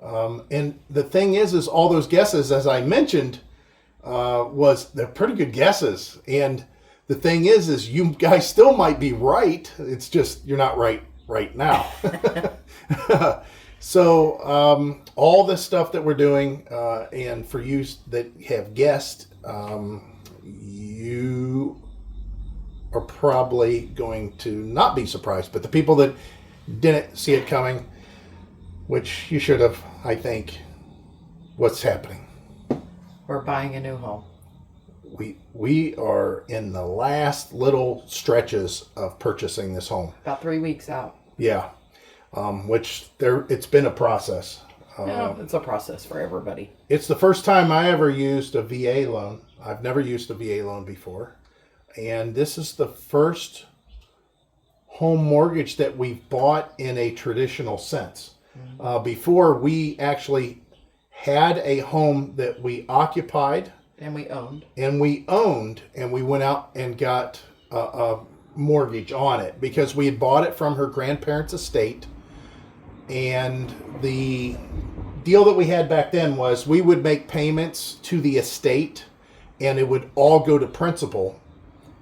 And the thing is all those guesses, as I mentioned, they're pretty good guesses. And the thing is you guys still might be right. It's just you're not right now. So all this stuff that we're doing, and for you that have guessed, you are probably going to not be surprised. But the people that didn't see it coming, which you should have, I think, what's happening? We're buying a new home. We are in the last little stretches of purchasing this home. About 3 weeks out. Yeah, it's been a process. It's a process for everybody. It's the first time I ever used a VA loan. I've never used a VA loan before. And this is the first home mortgage that we've bought in a traditional sense. Before, we actually had a home that we occupied And we owned. and we went out and got a mortgage on it because we had bought it from her grandparents' estate. And the deal that we had back then was we would make payments to the estate and it would all go to principal.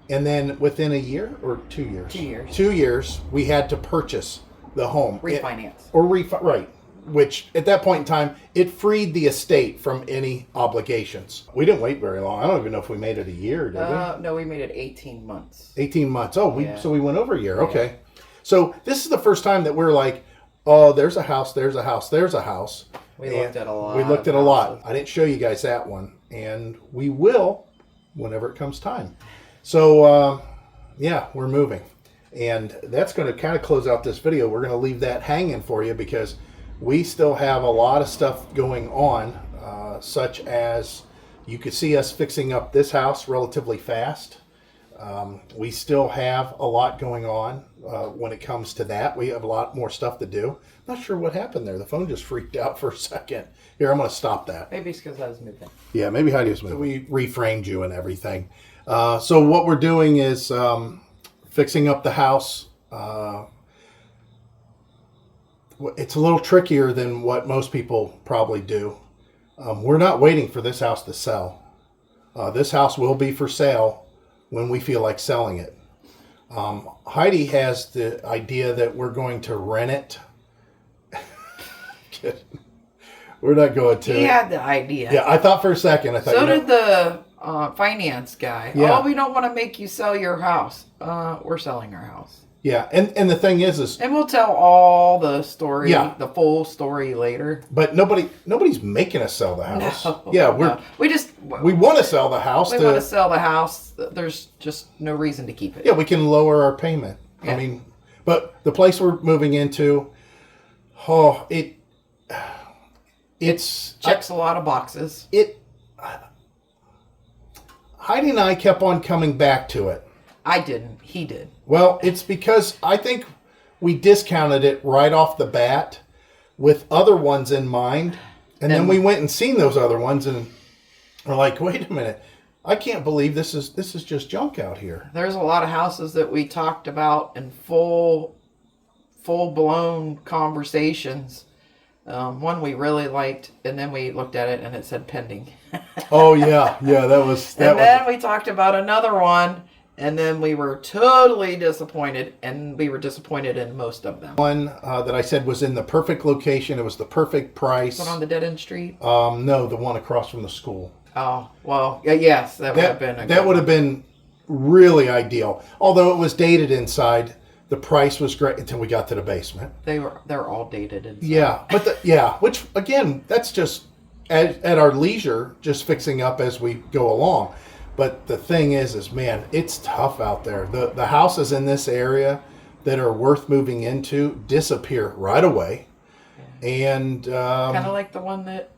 And then within a year or 2 years? 2 years. 2 years, we had to purchase the home. Refinance. Right. Which at that point in time, it freed the estate from any obligations. We didn't wait very long. I don't even know if we made it a year, did we? No, we made it 18 months. 18 months. Oh, Yeah. so we went over a year. Okay. So this is the first time that we're like, oh, there's a house, there's a house, there's a house. We looked at a lot. We looked at a of lot. houses. I didn't show you guys that one. And we will whenever it comes time. So, yeah, we're moving. And that's going to kind of close out this video. We're going to leave that hanging for you because we still have a lot of stuff going on, such as you could see us fixing up this house relatively fast. We still have a lot going on when it comes to that. We have a lot more stuff to do. Not sure what happened there. The phone just freaked out for a second. Here, I'm going to stop that. Maybe it's because I was moving. Yeah, maybe Heidi was moving. We reframed you and everything. So what we're doing is fixing up the house. It's a little trickier than what most people probably do. We're not waiting for this house to sell. This house will be for sale when we feel like selling it. Heidi has the idea that we're going to rent it. We're not going to. He had the idea. Yeah, I thought for a second. I thought. So did the finance guy. Yeah. Oh, we don't want to make you sell your house. We're selling our house. Yeah, and the thing is, And we'll tell all the story, Yeah. the full story later. but nobody's making us sell the house. Yeah, no. we want to sell the house. We want to sell the house. There's just no reason to keep it. Yeah, we can lower our payment. I Yeah. mean, but the place we're moving into, it's Checks a lot of boxes. Heidi and I kept on coming back to it. I didn't. He did. Well, it's because I think we discounted it right off the bat with other ones in mind. And then we went and seen those other ones and we're like, wait a minute. I can't believe this is just junk out here. There's a lot of houses that we talked about in full blown conversations. One we really liked, and then we looked at it and it said pending. Oh yeah, that was Then we talked about another one, and then we were totally disappointed, and we were disappointed in most of them. one that I said was in the perfect location. It was the perfect price. One on the dead end street. No, the one across from the school. Oh well, yeah, yes, that would have been. That would have been really ideal. Although it was dated inside, the price was great until we got to the basement. They're all dated. And Yeah, but which again, that's just at our leisure, just fixing up as we go along. But the thing is man, it's tough out there. The houses in this area that are worth moving into disappear right away. And kind of like the one that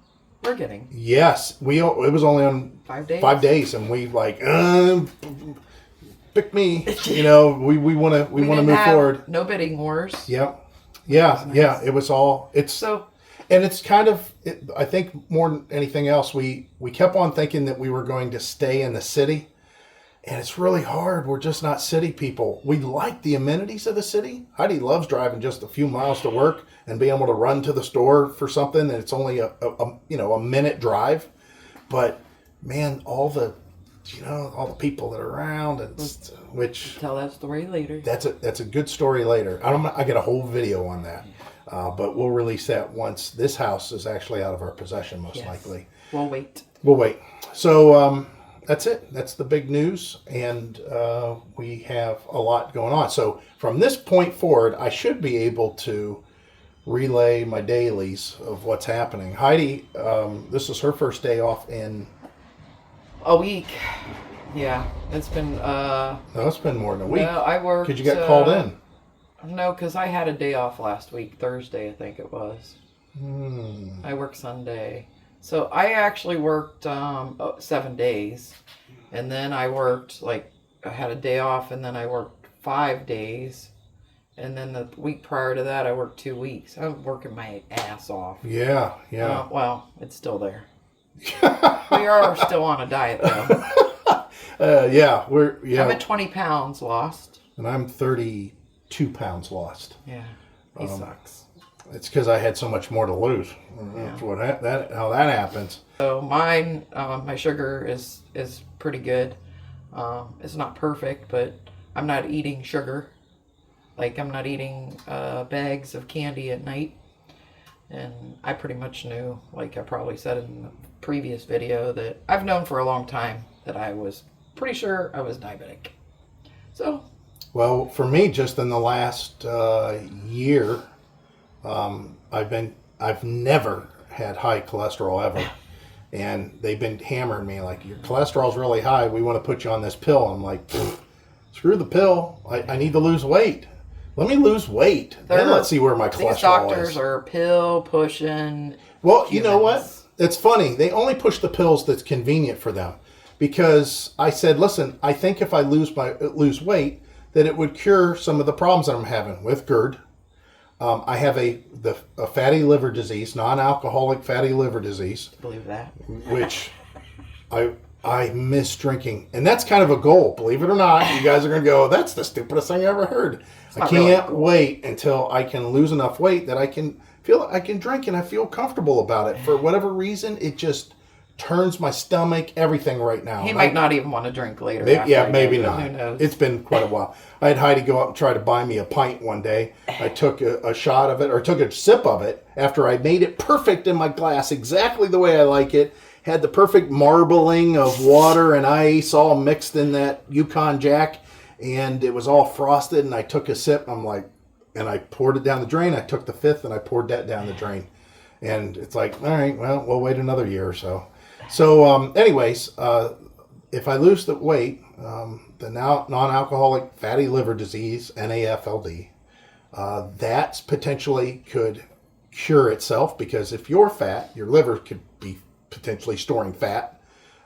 we're getting. yes, it was only on 5 days. 5 days, and we like pick me. We want to didn't move have forward. No bidding wars. Yep. Yeah. It was all. And it's kind of, I think more than anything else, we kept on thinking that we were going to stay in the city. And it's really hard. We're just not city people. We like the amenities of the city. Heidi loves driving just a few miles to work and being able to run to the store for something. And it's only a minute drive. But man, all the people that are around, which Tell that story later. that's a good story later. I get a whole video on that. But we'll release that once this house is actually out of our possession, most likely. We'll wait. We'll wait. So that's it. That's the big news. And we have a lot going on. So from this point forward, I should be able to relay my dailies of what's happening. Heidi, this is her first day off in... A week. Yeah. It's been... No, it's been more than a week. No, I worked... Because you got called in. No, because I had a day off last week. Thursday, I think it was. I worked Sunday. So I actually worked 7 days. And then I worked, I had a day off, and then I worked 5 days. And then the week prior to that, I worked 2 weeks. I'm working my ass off. Yeah, yeah. Well, it's still there. We are still on a diet, though. I'm at 20 pounds lost. And I'm 32 pounds lost. Yeah, he sucks. It's because I had so much more to lose. That's how that happens. So mine, my sugar is pretty good. It's not perfect, but I'm not eating sugar. Like, I'm not eating bags of candy at night. And I pretty much knew, like I probably said in the previous video, that I've known for a long time that I was pretty sure I was diabetic. So, well, for me, just in the last year, I've never had high cholesterol ever. And they've been hammering me like, your cholesterol's really high. We want to put you on this pill. I'm like, screw the pill. I need to lose weight. Let me lose weight. Then let's see where my cholesterol is. These doctors are pill pushing. Well, you know what? It's funny. They only push the pills that's convenient for them. Because I said, listen, I think if I lose weight, that it would cure some of the problems that I'm having with GERD. I have a fatty liver disease, non-alcoholic fatty liver disease. Believe that. Which I miss drinking. And that's kind of a goal, believe it or not. You guys are going to go, that's the stupidest thing I ever heard. I can't wait until I can lose enough weight that I can feel I can drink and I feel comfortable about it. For whatever reason, it just turns my stomach, everything right now. He might not even want to drink later. Maybe not. Who knows? It's been quite a while. I had Heidi go up and try to buy me a pint one day. I took a shot of it, or took a sip of it, after I made it perfect in my glass, exactly the way I like it. Had the perfect marbling of water and ice all mixed in that Yukon Jack, and it was all frosted, and I took a sip. I'm like, and I poured it down the drain. I took the fifth, and I poured that down the drain. And it's like, all right, well, we'll wait another year or so. So, anyways, if I lose the weight, the non-alcoholic fatty liver disease, NAFLD, that's potentially could cure itself, because if you're fat, your liver could be potentially storing fat.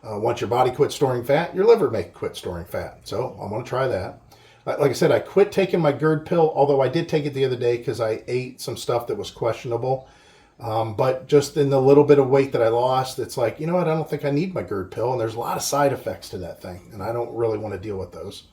Once your body quits storing fat, your liver may quit storing fat. So I'm going to try that. Like I said, I quit taking my GERD pill, although I did take it the other day because I ate some stuff that was questionable. But just in the little bit of weight that I lost, it's like, you know what, I don't think I need my GERD pill. And there's a lot of side effects to that thing, and I don't really want to deal with those.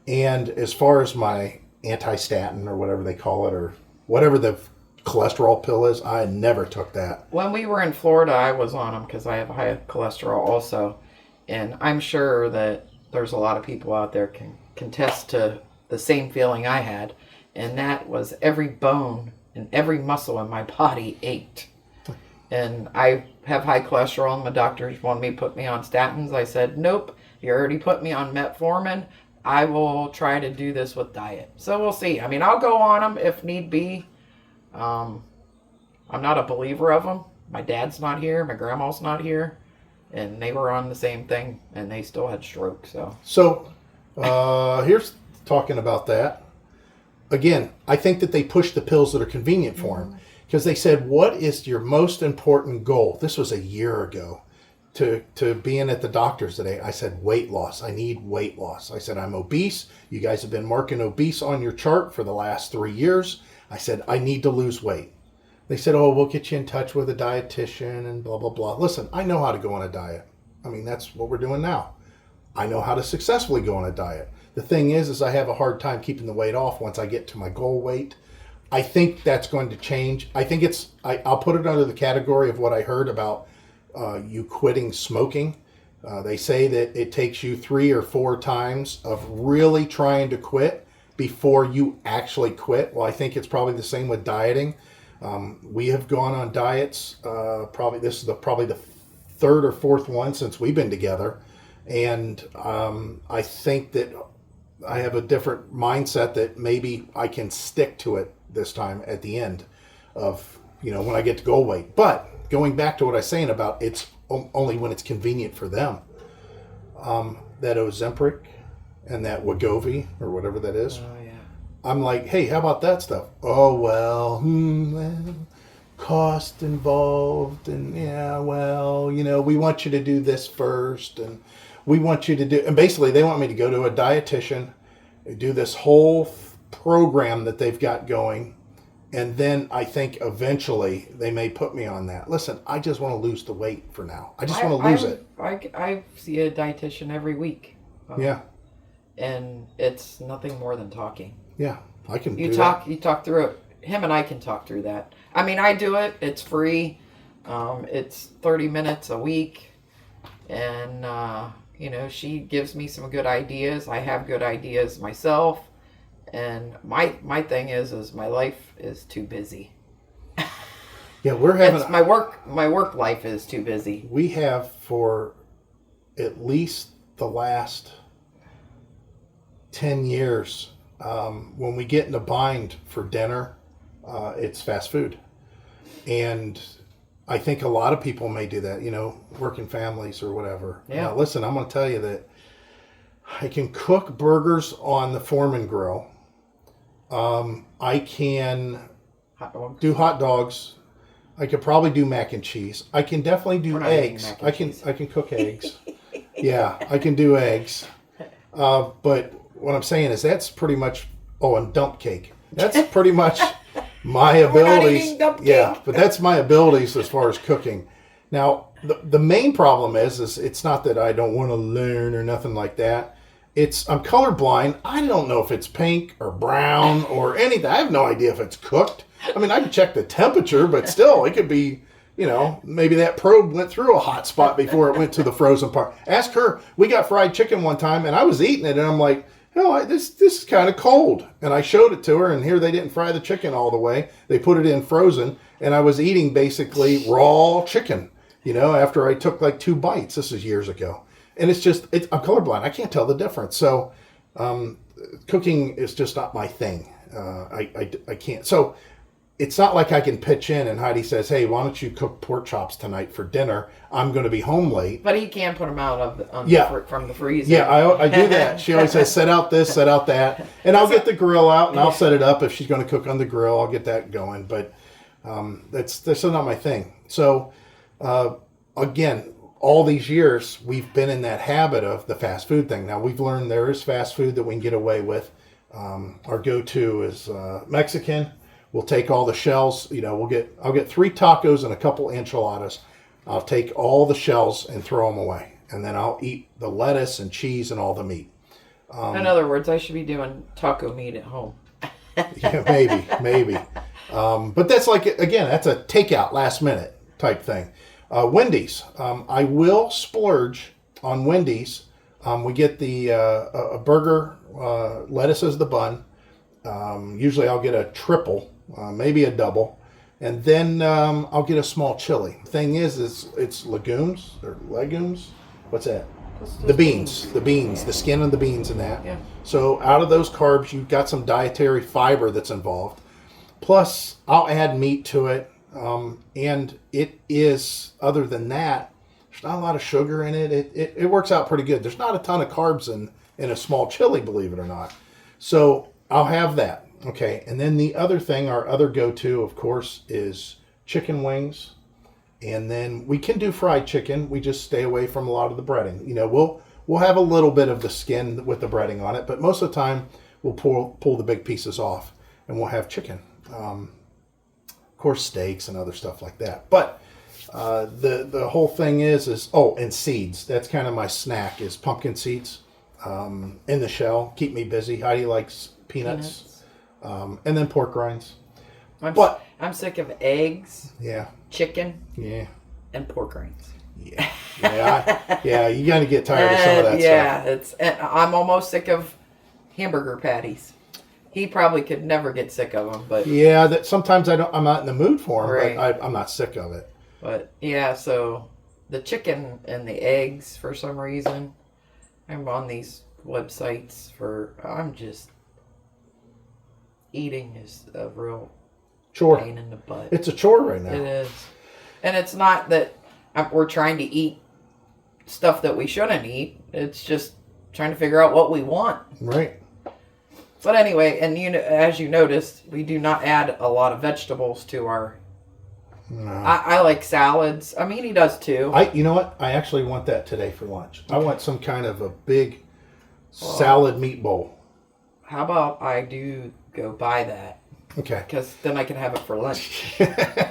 And as far as my anti-statin, or whatever they call it, or whatever the cholesterol pill is, I never took that. When we were in Florida, I was on them because I have high cholesterol also. And I'm sure that there's a lot of people out there can contest to the same feeling I had. And that was every bone and every muscle in my body ached. And I have high cholesterol, and my doctors wanted me to put me on statins. I said, nope, you already put me on metformin. I will try to do this with diet. So we'll see. I mean, I'll go on them if need be. I'm not a believer of them. My dad's not here. My grandma's not here. And they were on the same thing, and they still had stroke. So here's talking about that. Again, I think that they push the pills that are convenient for them, because they said, what is your most important goal? This was a year ago, to being at the doctor's today. I said, weight loss. I need weight loss. I said, I'm obese. You guys have been marking obese on your chart for the last 3 years. I said, I need to lose weight. They said, oh, we'll get you in touch with a dietitian and blah, blah, blah. Listen, I know how to go on a diet. I mean, that's what we're doing now. I know how to successfully go on a diet. The thing is I have a hard time keeping the weight off once I get to my goal weight. I think that's going to change. I think I'll put it under the category of what I heard about you quitting smoking. They say that it takes you 3 or 4 times of really trying to quit before you actually quit. Well, I think it's probably the same with dieting. We have gone on diets. This is probably the 3rd or 4th one since we've been together. And I think that I have a different mindset that maybe I can stick to it this time at the end of, when I get to goal weight. But going back to what I was saying about it's only when it's convenient for them. That Ozempic and that Wegovy, or whatever that is. Oh, yeah. I'm like, hey, how about that stuff? Oh, well, cost involved, and we want you to do this first, and we want you to do, and basically they want me to go to a dietitian, do this whole program that they've got going. And then I think eventually they may put me on that. Listen, I just want to lose the weight for now. I just want to lose it. I see a dietitian every week. Yeah. And it's nothing more than talking. Yeah, I can You do talk. that. You talk through it. Him and I can talk through that. I mean, I do it. It's free. It's 30 minutes a week, and you know, she gives me some good ideas. I have good ideas myself, and my thing is my life is too busy. Yeah, we're having My work life is too busy. we have for at least the last 10 years, when we get in a bind for dinner, it's fast food. And I think a lot of people may do that, you know, working families or whatever. Yeah. Now, listen, I'm going to tell you that I can cook burgers on the Foreman grill. I can Hot dogs. do hot dogs. I could probably do mac and cheese. I can definitely do We're not eating eggs. mac and I can cheese. I can cook eggs. Yeah, I can do eggs. But what I'm saying is that's pretty much and dump cake. That's pretty much my We're not abilities. eating dump Yeah, cake. but that's my abilities as far as cooking. Now, the main problem is it's not that I don't want to learn or nothing like that. I'm colorblind. I don't know if it's pink or brown or anything. I have no idea if it's cooked. I mean, I can check the temperature, but still, it could be, you know, maybe that probe went through a hot spot before it went to the frozen part. Ask her. We got fried chicken one time, and I was eating it, and I'm like, this is kind of cold. And I showed it to her, and here they didn't fry the chicken all the way. They put it in frozen, and I was eating basically raw chicken, you know, after I took like 2 bites. This is years ago. And I'm colorblind. I can't tell the difference. So cooking is just not my thing. I can't. So it's not like I can pitch in and Heidi says, hey, why don't you cook pork chops tonight for dinner? I'm going to be home late. But he can put them out from the freezer. Yeah, I do that. She always says, set out this, set out that. And I'll get the grill out and I'll set it up. If she's going to cook on the grill, I'll get that going. But that's still not my thing. So again, all these years, we've been in that habit of the fast food thing. Now, we've learned there is fast food that we can get away with. Our go-to is Mexican. We'll take all the shells. You know, I'll get 3 tacos and a couple enchiladas. I'll take all the shells and throw them away. And then I'll eat the lettuce and cheese and all the meat. In other words, I should be doing taco meat at home. Yeah, maybe. But that's that's a takeout last minute type thing. Wendy's. I will splurge on Wendy's. We get a burger, lettuce as the bun. Usually I'll get a triple, maybe a double. And then I'll get a small chili. Thing is it's legumes. What's that? The beans, the skin of the beans and that. Yeah. So out of those carbs, you've got some dietary fiber that's involved. Plus, I'll add meat to it. And it is, other than that, there's not a lot of sugar in it. It works out pretty good. There's not a ton of carbs in a small chili, believe it or not. So I'll have that. Okay. And then the other thing, our other go-to, of course, is chicken wings. And then we can do fried chicken. We just stay away from a lot of the breading. You know, we'll have a little bit of the skin with the breading on it, but most of the time we'll pull the big pieces off and we'll have chicken. Of course, steaks and other stuff like that. But the whole thing is and seeds. That's kind of my snack is pumpkin seeds in the shell. Keep me busy. Heidi likes peanuts. And then pork rinds. I'm sick of eggs, Yeah. chicken, Yeah. and pork rinds. Yeah. You got to get tired of some of that stuff. And I'm almost sick of hamburger patties. He probably could never get sick of them, but Yeah, that sometimes I'm not in the mood for them, Right. but I'm not sick of it. But yeah, so the chicken and the eggs, for some reason, I'm on these websites I'm just eating is a real Chore. pain in the butt. It's a chore right now. It is. And it's not that we're trying to eat stuff that we shouldn't eat. It's just trying to figure out what we want. Right. But anyway, and as you noticed, we do not add a lot of vegetables to our... No. I like salads. I mean, he does too. You know what? I actually want that today for lunch. I want some kind of a big salad meat bowl. how about I do go buy that? Okay. Because then I can have it for lunch.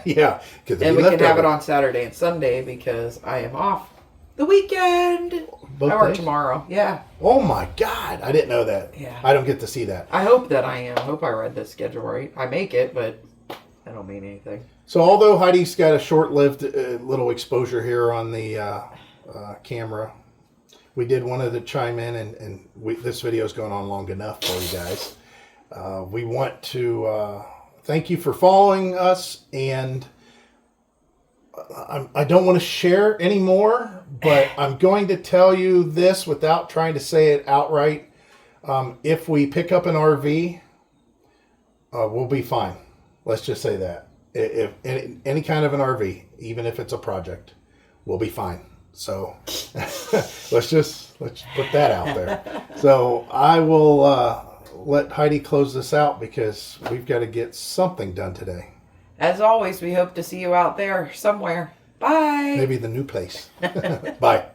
Yeah. And we can have it on Saturday and Sunday because I am off the weekend. Both I work days? tomorrow. Yeah. Oh my God. I didn't know that. Yeah. I don't get to see that. I hope that I am. I hope I read the schedule right. I make it, but that don't mean anything. So although Heidi's got a short-lived little exposure here on the camera, we did wanted to chime in, and this video is going on long enough for you guys. We want to thank you for following us, and I don't want to share anymore, but I'm going to tell you this without trying to say it outright. If we pick up an RV, we'll be fine. Let's just say that. If any kind of an RV, even if it's a project, we'll be fine. So let's put that out there. So I will let Heidi close this out because we've got to get something done today. As always, we hope to see you out there somewhere. Bye. Maybe the new place. Bye.